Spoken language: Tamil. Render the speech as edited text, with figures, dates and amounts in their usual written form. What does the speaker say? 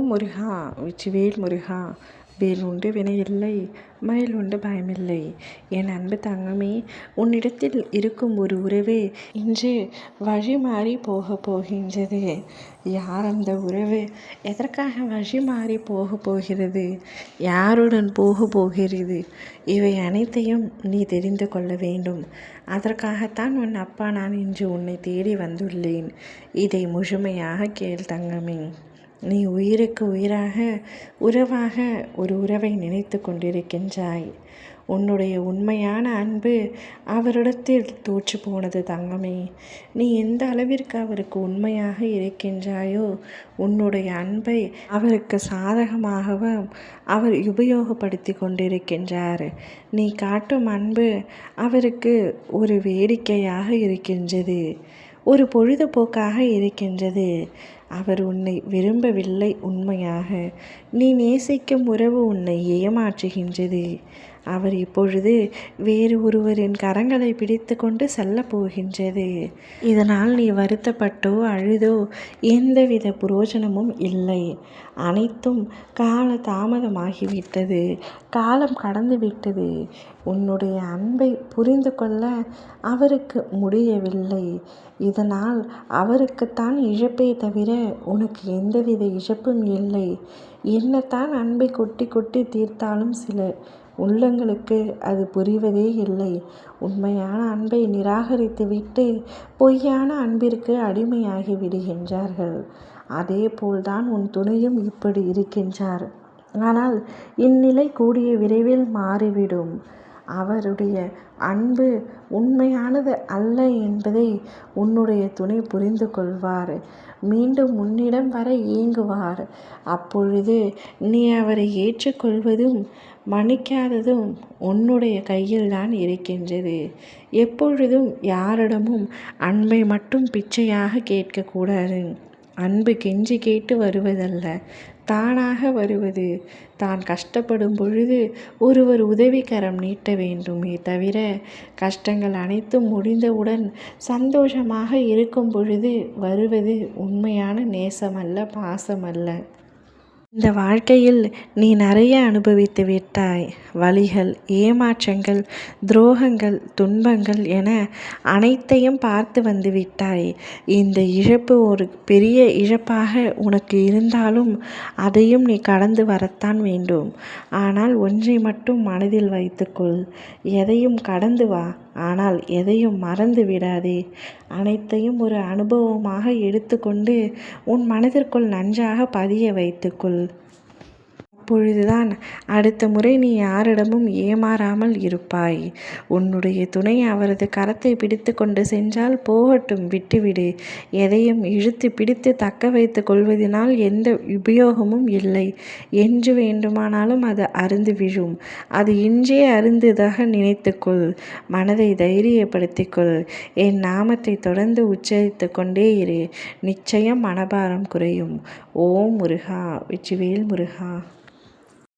ஓம் முருகா வெற்றிவேல் முருகா. வேல் உண்டு வினையில்லை, மயில் உண்டு பயமில்லை. என் அன்பு தங்கமே, உன்னிடத்தில் இருக்கும் ஒரு உறவு இன்று வழி மாறி போகின்றது. யார் அந்த உறவு? எதற்காக வழி மாறி போகிறது? யாருடன் போகிறது? இவை அனைத்தையும் நீ தெரிந்து கொள்ள வேண்டும். அதற்காகத்தான் உன் அப்பா நான் இன்று உன்னை தேடி வந்துள்ளேன். இதை முழுமையாக கேள் தங்கமே. நீ உயிருக்கு உயிராக உறவாக ஒரு உறவை நினைத்து கொண்டிருக்கின்றாய். உன்னுடைய உண்மையான அன்பு அவரிடத்தில் தோற்று போனது தங்கமே. நீ எந்த அளவிற்கு அவருக்கு உண்மையாக இருக்கின்றாயோ, உன்னுடைய அன்பை அவருக்கு சாதகமாகவும் அவர் உபயோகப்படுத்தி கொண்டிருக்கின்றார். நீ காட்டும் அன்பு அவருக்கு ஒரு வேடிக்கையாக இருக்கின்றது, ஒரு பொழுதுபோக்காக இருக்கின்றது. அவர் உன்னை விரும்பவில்லை. உண்மையாக நீ நேசிக்கும் உறவு உன்னை ஏமாற்றுகின்றது. அவர் இப்பொழுது வேறு ஒருவரின் கரங்களை பிடித்து கொண்டு செல்ல போகின்றது. இதனால் நீ வருத்தப்பட்டோ அழுதோ எந்தவித புரோஜனமும் இல்லை. அனைத்தும் கால தாமதமாகிவிட்டது, காலம் கடந்து விட்டது. உன்னுடைய அன்பை புரிந்து கொள்ள அவருக்கு முடியவில்லை. இதனால் அவருக்குத்தான் இழப்பே தவிர உனக்கு எந்தவித இழப்பும் இல்லை. என்னத்தான் அன்பை கொட்டி கொட்டி தீர்த்தாலும் சில உள்ளங்களுக்கு அது புரிவதே இல்லை. உண்மையான அன்பை நிராகரித்துவிட்டு பொய்யான அன்பிற்கு அடிமையாகி விடுகின்றார்கள். அதே போல்தான் உன் துணையும் இப்படி இருக்கின்றார். ஆனால் இந்நிலை கூடிய விரைவில் மாறிவிடும். அவருடைய அன்பு உண்மையானது அல்ல என்பதை உன்னுடைய துணை புரிந்து கொள்வார். மீண்டும் உன்னிடம் வர ஏங்குவார். அப்பொழுது நீ அவரை ஏற்றுக்கொள்வதும் மன்னிக்காததும் உன்னுடைய கையில்தான் இருக்கின்றது. எப்பொழுதும் யாரிடமும் அன்பை மட்டும் பிச்சையாக கேட்கக்கூடாது. அன்பு கெஞ்சி கேட்டு வருவதல்ல, தானாக வருவது. தான் கஷ்டப்படும் பொழுது ஒருவர் உதவிக்கரம் நீட்ட வேண்டுமே தவிர, கஷ்டங்கள் அனைத்தும் முடிந்தவுடன் சந்தோஷமாக இருக்கும் பொழுது வருவது உண்மையான நேசமல்ல, பாசமல்ல. இந்த வாழ்க்கையில் நீ நிறைய அனுபவித்து விட்டாய். வலிகள், ஏமாற்றங்கள், துரோகங்கள், துன்பங்கள் என அனைத்தையும் பார்த்து வந்து விட்டாய். இந்த இழப்பு ஒரு பெரிய இழப்பாக உனக்கு இருந்தாலும் அதையும் நீ கடந்து வரத்தான் வேண்டும். ஆனால் ஒன்றை மட்டும் மனதில் வைத்துக்கொள். எதையும் கடந்து வா, ஆனால் எதையும் மறந்து விடாதே. அனைத்தையும் ஒரு அனுபவமாக எடுத்துக்கொண்டு உன் மனதிற்குள் நன்றாக பதிய வைத்துக்கொள். அப்பொழுதுதான் அடுத்த முறை நீ யாரிடமும் ஏமாறாமல் இருப்பாய். உன்னுடைய துணை அவரது கரத்தை பிடித்து கொண்டு சென்றால் போகட்டும், விட்டுவிடு. எதையும் இழுத்து பிடித்து தக்க வைத்து கொள்வதனால் எந்த உபயோகமும் இல்லை. என்று வேண்டுமானாலும் அது அருந்து விழும். அது இன்றே அருந்துதாக நினைத்துக்கொள். மனதை தைரியப்படுத்திக்கொள். என் நாமத்தை தொடர்ந்து உச்சரித்து கொண்டே இரு. நிச்சயம் மனபாரம் குறையும். ஓம் முருகா வெற்றிவேல் முருகா.